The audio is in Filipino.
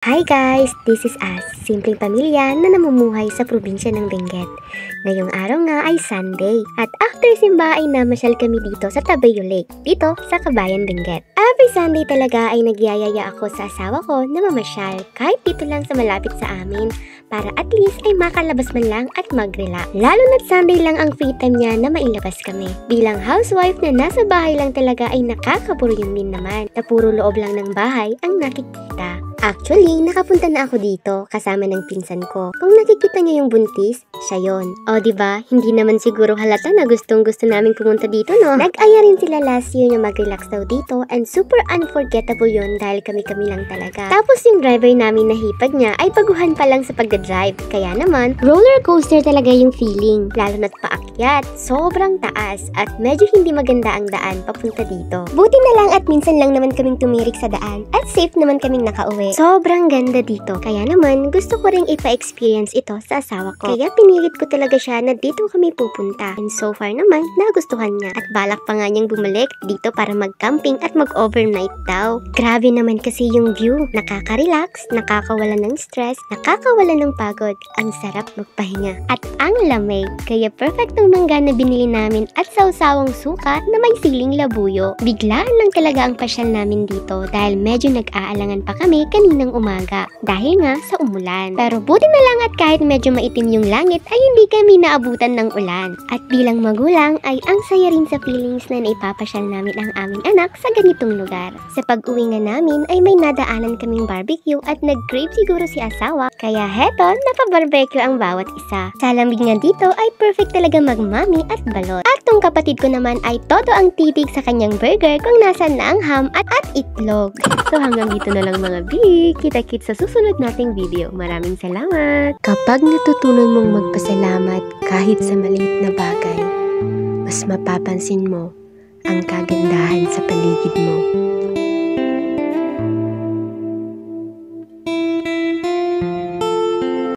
Hi guys! This is us, simpleng pamilya na namumuhay sa probinsya ng Benguet. Ngayong araw nga ay Sunday at after simba ay namasyal kami dito sa Tabayo Lake, dito sa Kabayan, Benguet. Every Sunday talaga ay nagyayaya ako sa asawa ko na mamasyal kahit dito lang sa malapit sa amin para at least ay makalabas man lang at mag-relax. Lalo na't Sunday lang ang free time niya na mailabas kami. Bilang housewife na nasa bahay lang talaga ay nakakaburyong din naman na puro loob lang ng bahay ang nakikita. Actually, nakapunta na ako dito kasama ng pinsan ko. Kung nakikita niyo yung buntis, siya yon. O diba, hindi naman siguro halata na gustong-gusto naming pumunta dito, no? Nag-aya rin sila last year na mag-relax daw dito and super unforgettable yon dahil kami-kami lang talaga. Tapos yung driver namin na hipag niya ay baguhan pa lang sa pagdadrive. Kaya naman, roller coaster talaga yung feeling. Lalo na't paakyat, sobrang taas at medyo hindi maganda ang daan papunta dito. Buti na lang at minsan lang naman kaming tumirik sa daan at safe naman kaming nakauwi. Sobrang ganda dito. Kaya naman, gusto ko ring ipa-experience ito sa asawa ko. Kaya pinilit ko talaga siya na dito kami pupunta. And so far naman, nagustuhan niya. At balak pa nga niyang bumalik dito para mag-camping at mag-overnight daw. Grabe naman kasi yung view. Nakaka-relax, nakakawala ng stress, nakakawala ng pagod. Ang sarap magpahinga. At ang lamig. Kaya perfect ng mangga na binili namin at sausawang suka na may siling labuyo. Biglaan lang talaga ang pasyal namin dito dahil medyo nag-aalangan pa kami kaninang umaga dahil nga sa umulan. Pero buti na lang at kahit medyo maitim yung langit ay hindi kami naabutan ng ulan. At bilang magulang ay ang saya rin sa feelings na naipapasyal namin ang aming anak sa ganitong lugar. Sa pag-uwi nga namin ay may nadaanan kaming barbecue at nag-crave siguro si asawa kaya heto napabarbecue ang bawat isa. Sa lamig nga dito ay perfect talaga magmami at balot. At tong kapatid ko naman ay todo ang titig sa kanyang burger kung nasan na ang ham at itlog. So hanggang dito na lang mga bi. Kita-kits sa susunod nating video. Maraming salamat! Kapag natutunan mong magpasalamat kahit sa maliit na bagay, mas mapapansin mo ang kagandahan sa paligid mo.